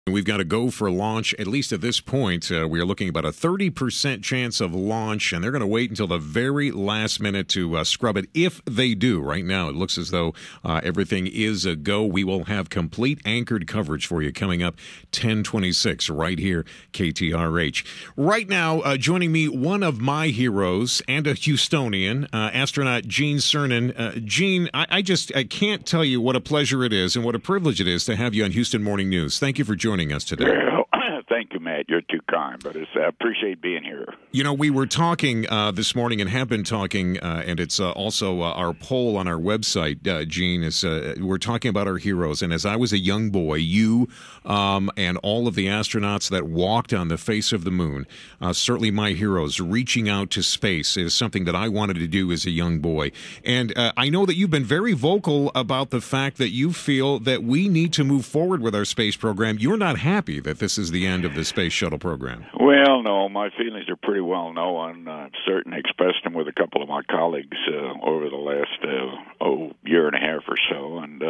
We've got to go for launch, at least at this point. We are looking about a 30% chance of launch, and they're going to wait until the very last minute to scrub it, if they do. Right now, it looks as though everything is a go. We will have complete anchored coverage for you coming up 10:26 right here, KTRH. Right now, joining me, one of my heroes and a Houstonian, astronaut Gene Cernan. Gene, I can't tell you what a pleasure it is and what a privilege it is to have you on Houston Morning News. Thank you for joining us today. Well, thank you, Matt. You're too kind, but I appreciate being here. You know, we were talking this morning and have been talking, and it's also our poll on our website, Gene, is we're talking about our heroes. And as I was a young boy, you and all of the astronauts that walked on the face of the moon, certainly my heroes, reaching out to space is something that I wanted to do as a young boy. And I know that you've been very vocal about the fact that you feel that we need to move forward with our space program. You're not happy that this is the end of the Space Shuttle program. Well, no, my feelings are pretty well known. I've certainly expressed them with a couple of my colleagues over the last year and a half or so. And,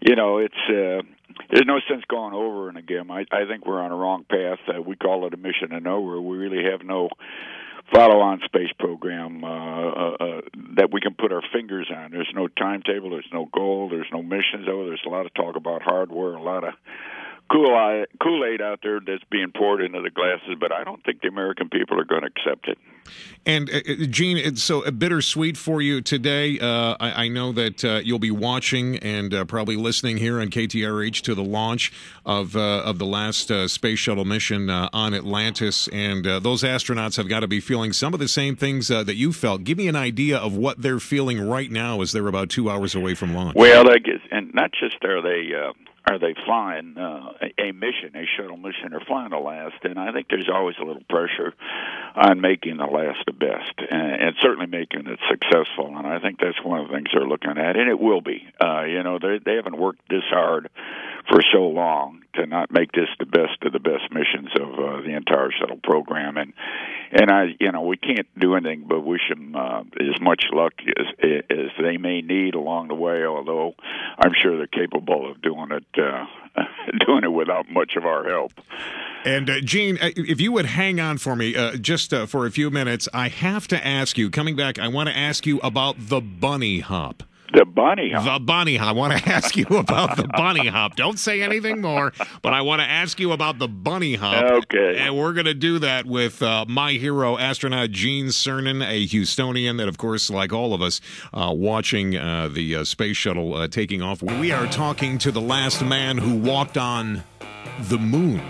you know, it's there's no sense going over and again. I think we're on a wrong path. We call it a mission to nowhere. We really have no follow-on space program that we can put our fingers on. There's no timetable, there's no goal, there's no missions. There's a lot of talk about hardware, a lot of Kool-Aid out there that's being poured into the glasses, but I don't think the American people are going to accept it. And, Gene, it's so bittersweet for you today. I know that you'll be watching and probably listening here on KTRH to the launch of the last Space Shuttle mission on Atlantis, and those astronauts have got to be feeling some of the same things that you felt. Give me an idea of what they're feeling right now as they're about 2 hours away from launch. Well, I guess, and not just are they flying a mission, a shuttle mission, or flying the last? And I think there's always a little pressure on making the last the best, and certainly making it successful. And I think that's one of the things they're looking at, and it will be. You know, they haven't worked this hard for so long to not make this the best of the best missions of the entire shuttle program. And we can't do anything but wish them as much luck as they may need along the way. Although I'm sure they're capable of doing it without much of our help. And Gene, if you would hang on for me just for a few minutes, I have to ask you. Coming back, I want to ask you about the bunny hop. The bunny hop. The bunny hop. I want to ask you about the bunny hop. Don't say anything more, but I want to ask you about the bunny hop. Okay. And we're going to do that with my hero, astronaut Gene Cernan, a Houstonian that, of course, like all of us, watching the Space Shuttle taking off. We are talking to the last man who walked on the moon.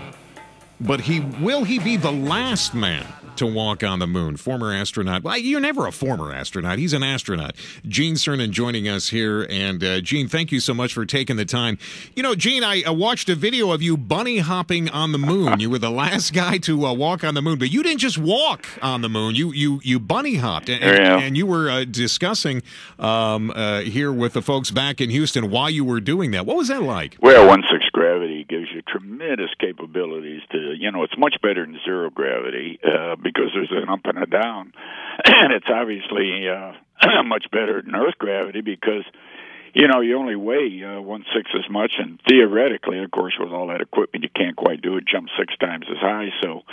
But will he be the last man to walk on the moon? Former astronaut. Well, you're never a former astronaut. He's an astronaut. Gene Cernan joining us here. And, Gene, thank you so much for taking the time. You know, Gene, I watched a video of you bunny hopping on the moon. You were the last guy to walk on the moon. But you didn't just walk on the moon. You bunny hopped. And you were discussing here with the folks back in Houston why you were doing that. What was that like? Well, 1/6 gravity gives you tremendous capabilities to, it's much better than zero gravity because there's an up and a down. And it's obviously much better than Earth gravity because, you only weigh 1/6 as much. And theoretically, of course, with all that equipment, you can't quite do it, jump 6 times as high. So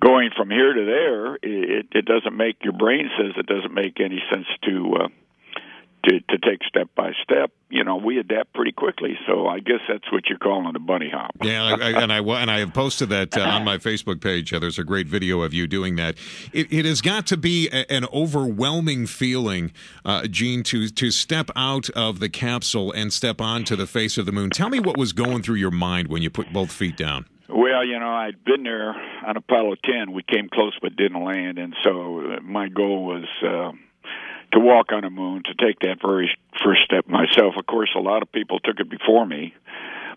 going from here to there, it doesn't make, your brain says it doesn't make any sense to take step by step. We adapt pretty quickly. So I guess that's what you're calling a bunny hop. Yeah, and I have posted that on my Facebook page. There's a great video of you doing that. It has got to be an overwhelming feeling, Gene, to step out of the capsule and step onto the face of the moon. Tell me what was going through your mind when you put both feet down. Well, I'd been there on Apollo 10. We came close but didn't land, and so my goal was to walk on the moon, to take that very first step myself. Of course, a lot of people took it before me,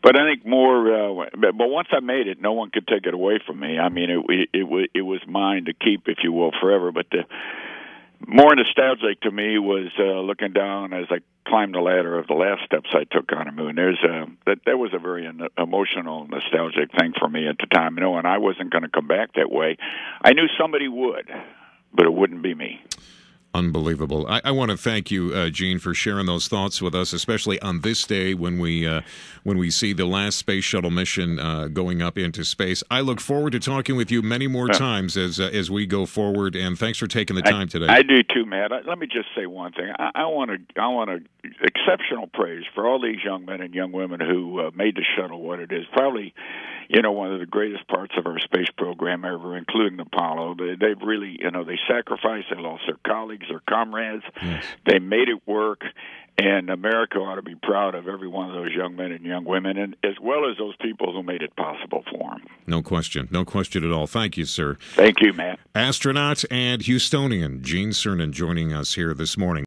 but I think but once I made it, no one could take it away from me. I mean, it was mine to keep, if you will, forever. But the more nostalgic to me was looking down as I climbed the ladder of the last steps I took on the moon. That was a very emotional, nostalgic thing for me at the time. And I wasn't going to come back that way. I knew somebody would, but it wouldn't be me. Unbelievable. I want to thank you, Gene, for sharing those thoughts with us, especially on this day when we see the last space shuttle mission going up into space. I look forward to talking with you many more times as we go forward. And thanks for taking the time today. I do too, Matt. Let me just say one thing. I want exceptional praise for all these young men and young women who made the shuttle what it is. Probably, one of the greatest parts of our space program ever, including Apollo. They've really, they sacrificed. They lost their colleagues, their comrades. Yes. They made it work, and America ought to be proud of every one of those young men and young women, and as well as those people who made it possible for them. No question. No question at all. Thank you, sir. Thank you, Matt. Astronaut and Houstonian Gene Cernan joining us here this morning.